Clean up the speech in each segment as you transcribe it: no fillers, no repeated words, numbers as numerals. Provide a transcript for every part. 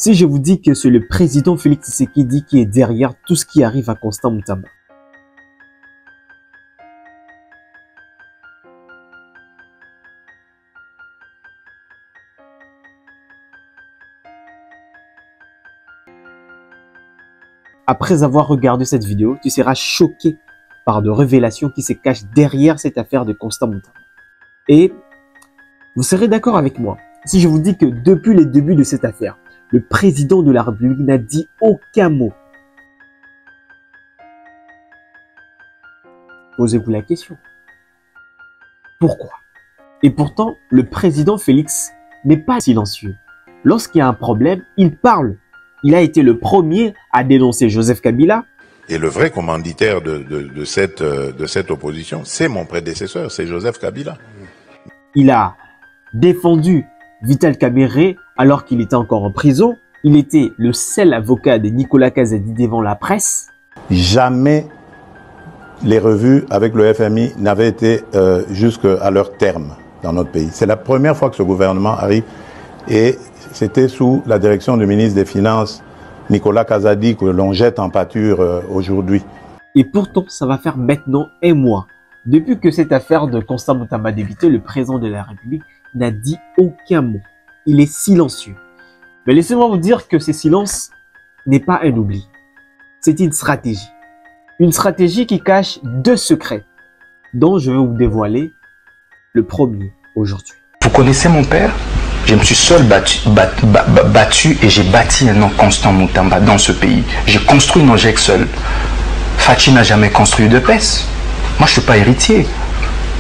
si je vous dis que c'est le président Félix Tshisekedi qui est derrière tout ce qui arrive à Constant Mutamba? Après avoir regardé cette vidéo, tu seras choqué par de révélations qui se cachent derrière cette affaire de Constant Mutamba. Et vous serez d'accord avec moi si je vous dis que depuis les débuts de cette affaire, le président de la République n'a dit aucun mot. Posez-vous la question. Pourquoi? Et pourtant, le président Félix n'est pas silencieux. Lorsqu'il y a un problème, il parle. Il a été le premier à dénoncer Joseph Kabila. Et le vrai commanditaire de cette opposition, c'est mon prédécesseur, c'est Joseph Kabila. Il a défendu Vital Kamerhe alors qu'il était encore en prison. Il était le seul avocat de Nicolas Kazadi devant la presse. Jamais les revues avec le FMI n'avaient été jusqu'à leur terme dans notre pays. C'est la première fois que ce gouvernement arrive et c'était sous la direction du ministre des Finances, Nicolas Kazadi, que l'on jette en pâture aujourd'hui. Et pourtant, ça va faire maintenant un mois. Depuis que cette affaire de Constant Mutamba a débuté, le président de la République n'a dit aucun mot. Il est silencieux. Mais laissez-moi vous dire que ce silence n'est pas un oubli. C'est une stratégie. Une stratégie qui cache deux secrets dont je vais vous dévoiler le premier aujourd'hui. Vous connaissez mon père? Je me suis seul battu et j'ai bâti un nom Constant Mutamba dans ce pays. J'ai construit Nogec seul. Fachi n'a jamais construit de PES. Moi, je ne suis pas héritier.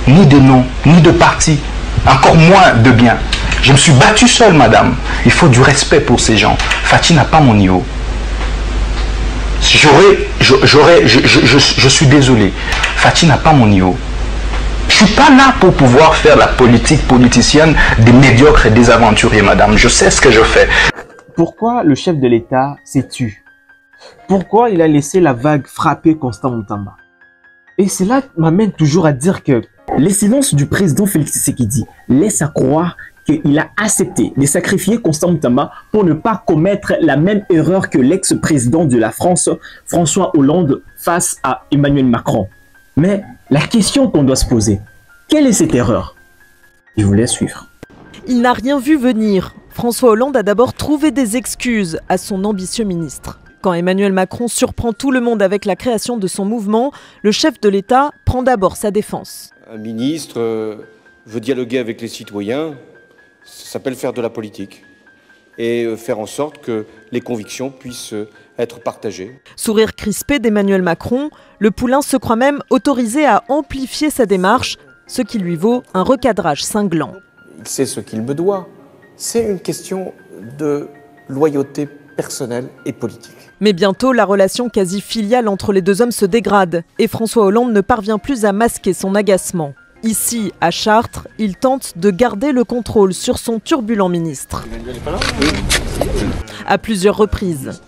Ni de nom, ni de parti. Encore moins de bien. Je me suis battu seul, madame. Il faut du respect pour ces gens. Fachi n'a pas mon niveau. Je suis désolé. Fachi n'a pas mon niveau. Je ne suis pas là pour pouvoir faire la politique politicienne des médiocres et des aventuriers, madame. Je sais ce que je fais. Pourquoi le chef de l'État s'est tué? Pourquoi il a laissé la vague frapper Constant Mutamba? Et cela m'amène toujours à dire que les silences du président Félix Tshisekedi laissent à croire qu'il a accepté de sacrifier Constant Mutamba pour ne pas commettre la même erreur que l'ex-président de la France, François Hollande, face à Emmanuel Macron. Mais la question qu'on doit se poser, quelle est cette erreur? Je vous laisse suivre. Il n'a rien vu venir. François Hollande a d'abord trouvé des excuses à son ambitieux ministre. Quand Emmanuel Macron surprend tout le monde avec la création de son mouvement, le chef de l'État prend d'abord sa défense. Un ministre veut dialoguer avec les citoyens, ça s'appelle faire de la politique et faire en sorte que les convictions puissent être partagées. Sourire crispé d'Emmanuel Macron, le poulain se croit même autorisé à amplifier sa démarche, ce qui lui vaut un recadrage cinglant. Il sait ce qu'il me doit. C'est une question de loyauté personnelle et politique. Mais bientôt, la relation quasi filiale entre les deux hommes se dégrade et François Hollande ne parvient plus à masquer son agacement. Ici, à Chartres, il tente de garder le contrôle sur son turbulent ministre. À plusieurs reprises.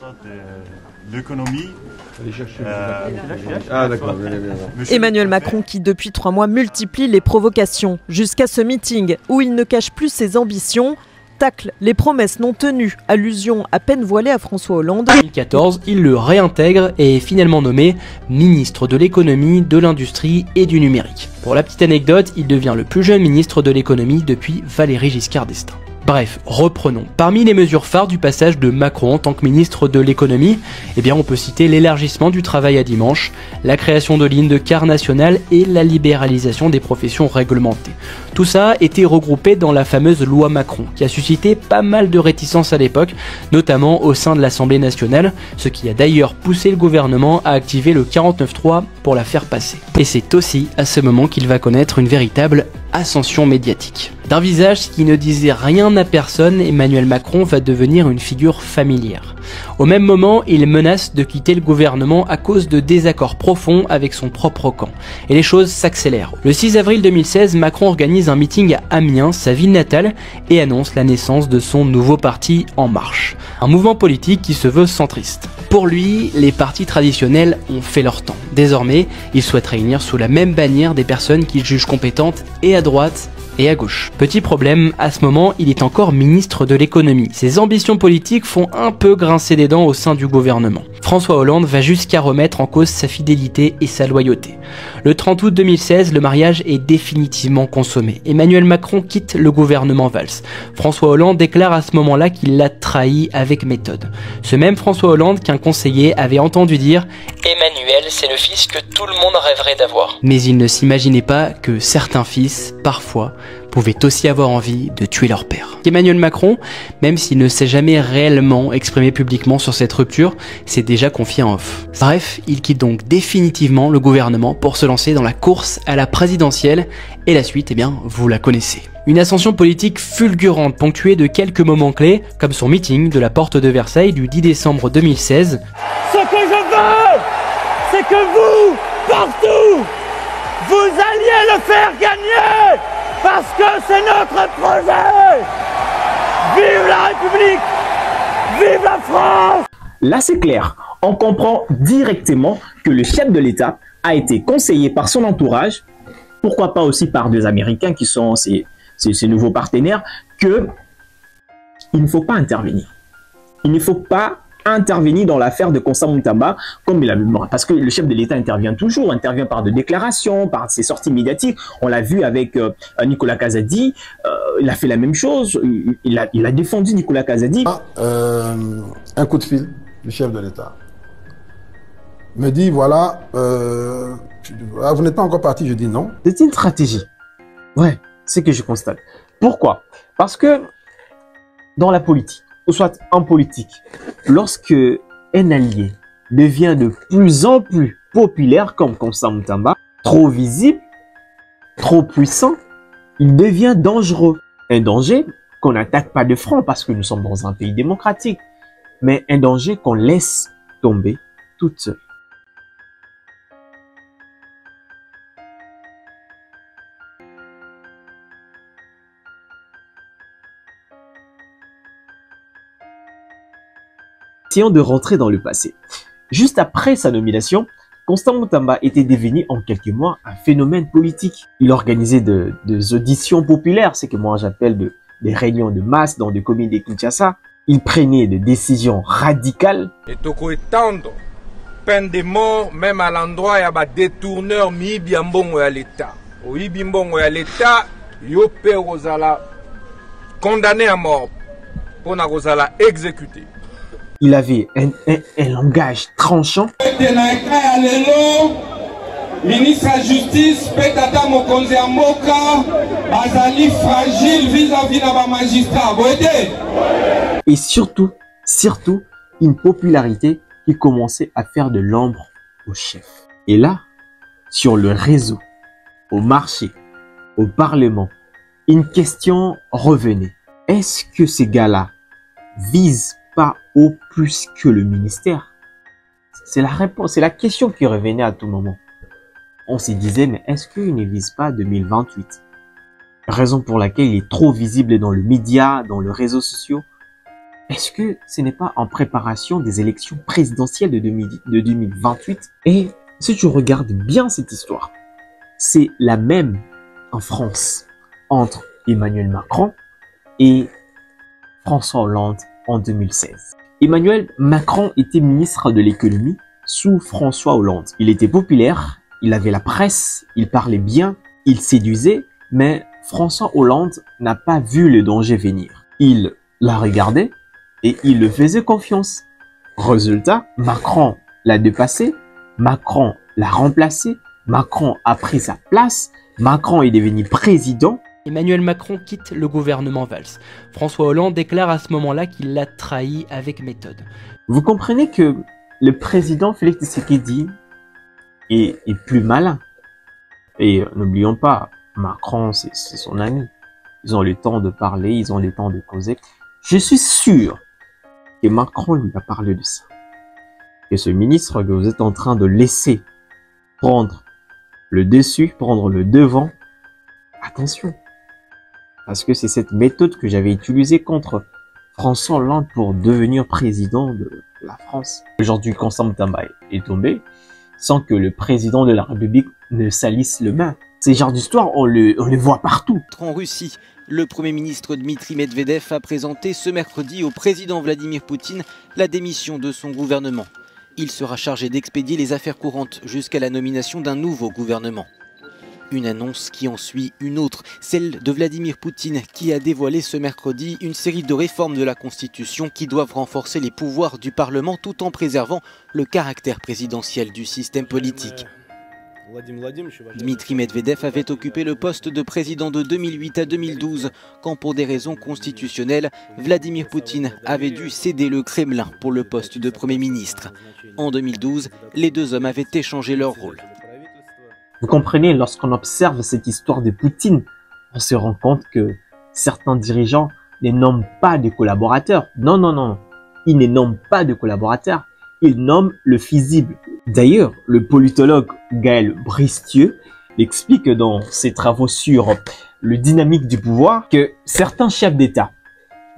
Emmanuel Macron qui depuis 3 mois multiplie les provocations jusqu'à ce meeting où il ne cache plus ses ambitions, tacle les promesses non tenues, allusion à peine voilée à François Hollande. En 2014, il le réintègre et est finalement nommé ministre de l'économie, de l'industrie et du numérique. Pour la petite anecdote, il devient le plus jeune ministre de l'économie depuis Valéry Giscard d'Estaing. Bref, reprenons. Parmi les mesures phares du passage de Macron en tant que ministre de l'économie, on peut citer l'élargissement du travail à dimanche, la création de lignes de car nationales et la libéralisation des professions réglementées. Tout ça était regroupé dans la fameuse loi Macron, qui a suscité pas mal de réticences à l'époque, notamment au sein de l'Assemblée nationale, ce qui a d'ailleurs poussé le gouvernement à activer le 49.3 pour la faire passer. Et c'est aussi à ce moment qu'il va connaître une véritable ascension médiatique. D'un visage qui ne disait rien à personne, Emmanuel Macron va devenir une figure familière. Au même moment, il menace de quitter le gouvernement à cause de désaccords profonds avec son propre camp. Et les choses s'accélèrent. Le 6 avril 2016, Macron organise un meeting à Amiens, sa ville natale, et annonce la naissance de son nouveau parti En Marche. Un mouvement politique qui se veut centriste. Pour lui, les partis traditionnels ont fait leur temps. Désormais, il souhaite réunir sous la même bannière des personnes qu'il juge compétentes et à droite et à gauche. Petit problème, à ce moment, il est encore ministre de l'économie. Ses ambitions politiques font un peu grincer des dents au sein du gouvernement. François Hollande va jusqu'à remettre en cause sa fidélité et sa loyauté. Le 30 août 2016, le mariage est définitivement consommé. Emmanuel Macron quitte le gouvernement Valls. François Hollande déclare à ce moment-là qu'il l'a trahi avec méthode. Ce même François Hollande qu'un conseiller avait entendu dire « Emmanuel, c'est le fils que tout le monde rêverait d'avoir ». Mais il ne s'imaginait pas que certains fils, parfois, pouvaient aussi avoir envie de tuer leur père. Emmanuel Macron, même s'il ne s'est jamais réellement exprimé publiquement sur cette rupture, s'est déjà confié en off. Bref, il quitte donc définitivement le gouvernement pour se lancer dans la course à la présidentielle, et la suite, eh bien, vous la connaissez. Une ascension politique fulgurante ponctuée de quelques moments clés, comme son meeting de la porte de Versailles du 10 décembre 2016. Ce que je veux, c'est que vous, partout, vous alliez le faire gagner, parce que c'est notre projet. Vive la République, vive la France. Là, c'est clair. On comprend directement que le chef de l'État a été conseillé par son entourage, pourquoi pas aussi par des Américains qui sont ses nouveaux partenaires, qu'il ne faut pas intervenir. Il ne faut pas intervenir dans l'affaire de Constant Moutamba, comme il a, parce que le chef de l'État intervient toujours, intervient par des déclarations, par ses sorties médiatiques. On l'a vu avec Nicolas Kazadi, il a fait la même chose, il a défendu Nicolas Kazadi. Un coup de fil du chef de l'État me dit, voilà, vous n'êtes pas encore parti, je dis non. C'est une stratégie. Ouais, c'est ce que je constate. Pourquoi? Parce que dans la politique, ou soit en politique, lorsque un allié devient de plus en plus populaire, comme Constant Moutamba, trop visible, trop puissant, il devient dangereux. Un danger qu'on n'attaque pas de front parce que nous sommes dans un pays démocratique, mais un danger qu'on laisse tomber toute seule. Essayons de rentrer dans le passé. Juste après sa nomination, Constant Moutamba était devenu en quelques mois un phénomène politique. Il organisait des auditions populaires, ce que moi j'appelle des réunions de masse dans des communes de Kinshasa. Il prenait des décisions radicales. Et toko étendre peine de mort même à l'endroit ya ba détourneur mi biambongo ya l'État. O ibimbongo ya l'État yo pe ozala condamné à mort pour na ozala exécuté. Il avait un langage tranchant. Ministre de la Justice, Petata Mokonzi Amoka, Azali fragile vis-à-vis de la magistrat. Et surtout, une popularité qui commençait à faire de l'ombre au chef. Et là, sur le réseau, au marché, au Parlement, une question revenait. Est-ce que ces gars-là visent pas au plus que le ministère? C'est la réponse, c'est la question qui revenait à tout moment. On se disait, mais est-ce qu'il ne vise pas 2028? Raison pour laquelle il est trop visible dans le média, dans les réseaux sociaux. Est-ce que ce n'est pas en préparation des élections présidentielles de 2028? Et si tu regardes bien cette histoire, c'est la même en France entre Emmanuel Macron et François Hollande en 2016. Emmanuel Macron était ministre de l'économie sous François Hollande. Il était populaire, il avait la presse, il parlait bien, il séduisait, mais François Hollande n'a pas vu le danger venir. Il la regardait et il le faisait confiance. Résultat, Macron l'a dépassé, Macron l'a remplacé, Macron a pris sa place, Macron est devenu président. Emmanuel Macron quitte le gouvernement Valls. François Hollande déclare à ce moment-là qu'il l'a trahi avec méthode. Vous comprenez que le président Félix Tshisekedi est plus malin. Et n'oublions pas, Macron, c'est son ami. Ils ont le temps de parler, ils ont le temps de causer. Je suis sûr que Macron lui a parlé de ça. Que ce ministre que vous êtes en train de laisser prendre le dessus, prendre le devant, attention. Parce que c'est cette méthode que j'avais utilisée contre François Hollande pour devenir président de la France. Aujourd'hui, Constant Moutamba est tombé sans que le président de la République ne salisse le main. Ces genres d'histoires, on les voit partout. En Russie, le Premier ministre Dmitri Medvedev a présenté ce mercredi au président Vladimir Poutine la démission de son gouvernement. Il sera chargé d'expédier les affaires courantes jusqu'à la nomination d'un nouveau gouvernement. Une annonce qui en suit une autre, celle de Vladimir Poutine, qui a dévoilé ce mercredi une série de réformes de la Constitution qui doivent renforcer les pouvoirs du Parlement tout en préservant le caractère présidentiel du système politique. Dmitri Medvedev avait occupé le poste de président de 2008 à 2012, quand pour des raisons constitutionnelles, Vladimir Poutine avait dû céder le Kremlin pour le poste de Premier ministre. En 2012, les deux hommes avaient échangé leur rôle. Vous comprenez, lorsqu'on observe cette histoire de Poutine, on se rend compte que certains dirigeants ne nomment pas de collaborateurs. Non, non, non, ils ne nomment pas de collaborateurs, ils nomment le fusible. D'ailleurs, le politologue Gaël Bristieux explique dans ses travaux sur le dynamique du pouvoir que certains chefs d'État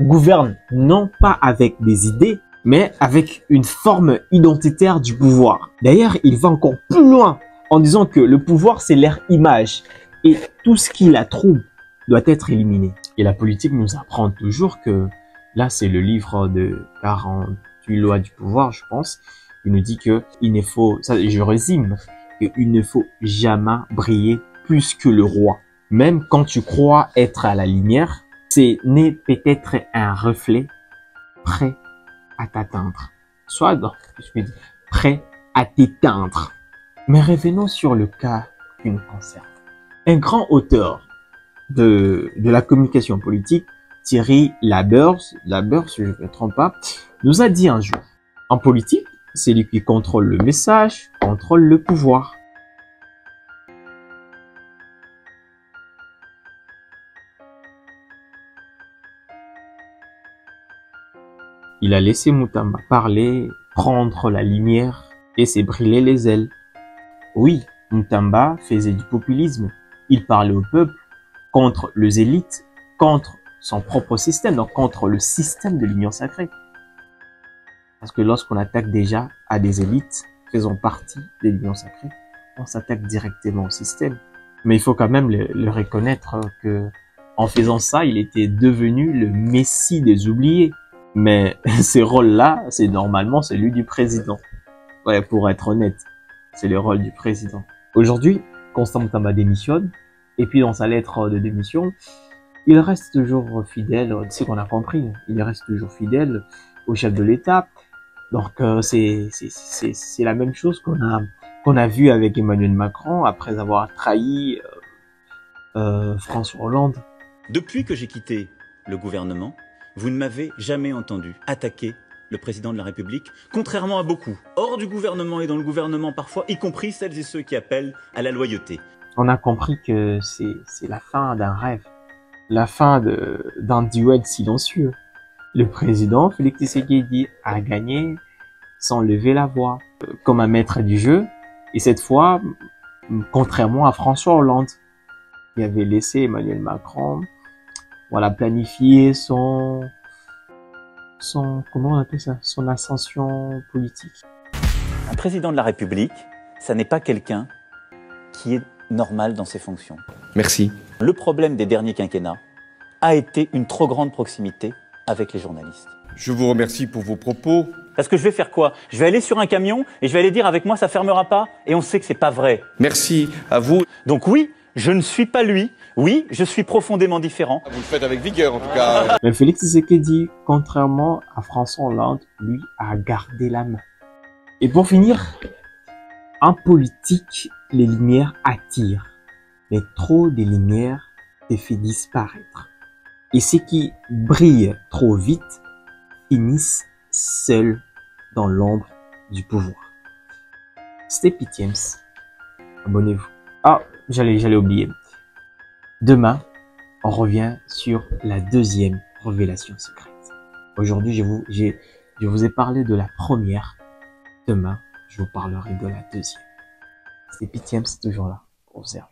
gouvernent non pas avec des idées, mais avec une forme identitaire du pouvoir. D'ailleurs, il va encore plus loin en disant que le pouvoir, c'est leur image et tout ce qui la trouble doit être éliminé. Et la politique nous apprend toujours que, là, c'est le livre de 48 lois du pouvoir, je pense. Il nous dit que il ne faut, ça je résume, qu'il ne faut jamais briller plus que le roi. Même quand tu crois être à la lumière, c'est n'est peut-être un reflet prêt à t'atteindre. Soit, je peux dire, prêt à t'éteindre. Mais revenons sur le cas qui nous concerne. Un grand auteur de la communication politique, Thierry Labeurs, si je ne me trompe pas, nous a dit un jour, en politique, celui qui contrôle le message, contrôle le pouvoir. Il a laissé Moutamba parler, prendre la lumière et s'est brûlé les ailes. Oui, Moutamba faisait du populisme. Il parlait au peuple contre les élites, contre son propre système, donc contre le système de l'Union sacrée. Parce que lorsqu'on attaque déjà à des élites faisant partie de l'Union sacrée, on s'attaque directement au système. Mais il faut quand même le reconnaître que en faisant ça, il était devenu le messie des oubliés. Mais ce rôle-là, c'est normalement celui du président. Ouais, pour être honnête, c'est le rôle du président. Aujourd'hui, Constant Moutamba démissionne, et puis dans sa lettre de démission, il reste toujours fidèle, c'est ce qu'on a compris, il reste toujours fidèle au chef de l'État. Donc c'est la même chose qu'on a vu avec Emmanuel Macron après avoir trahi François Hollande. Depuis que j'ai quitté le gouvernement, vous ne m'avez jamais entendu attaquer le président de la République, contrairement à beaucoup, hors du gouvernement et dans le gouvernement parfois, y compris celles et ceux qui appellent à la loyauté. On a compris que c'est la fin d'un rêve, la fin d'un duel silencieux. Le président Félix Tshisekedi a gagné sans lever la voix, comme un maître du jeu, et cette fois, contrairement à François Hollande, qui avait laissé Emmanuel Macron, voilà, planifier son comment on appelle ça, son ascension politique. Un président de la République, ça n'est pas quelqu'un qui est normal dans ses fonctions. Merci. Le problème des derniers quinquennats a été une trop grande proximité avec les journalistes. Je vous remercie pour vos propos. Parce que je vais faire quoi? Je vais aller sur un camion et je vais aller dire avec moi ça fermera pas, et on sait que c'est pas vrai. Merci à vous. Donc oui, je ne suis pas lui. Oui, je suis profondément différent. Vous le faites avec vigueur en tout cas. Mais Félix Tshisekedi, contrairement à François Hollande, lui a gardé la main. Et pour finir, en politique, les lumières attirent, mais trop de lumière te fait disparaître. Et ceux qui brillent trop vite finissent seuls dans l'ombre du pouvoir. C'était Pitiems. Abonnez-vous. Ah, j'allais oublier. Demain, on revient sur la deuxième révélation secrète. Aujourd'hui, je vous ai parlé de la première. Demain, je vous parlerai de la deuxième. C'est Pitiems toujours là pour vous servir.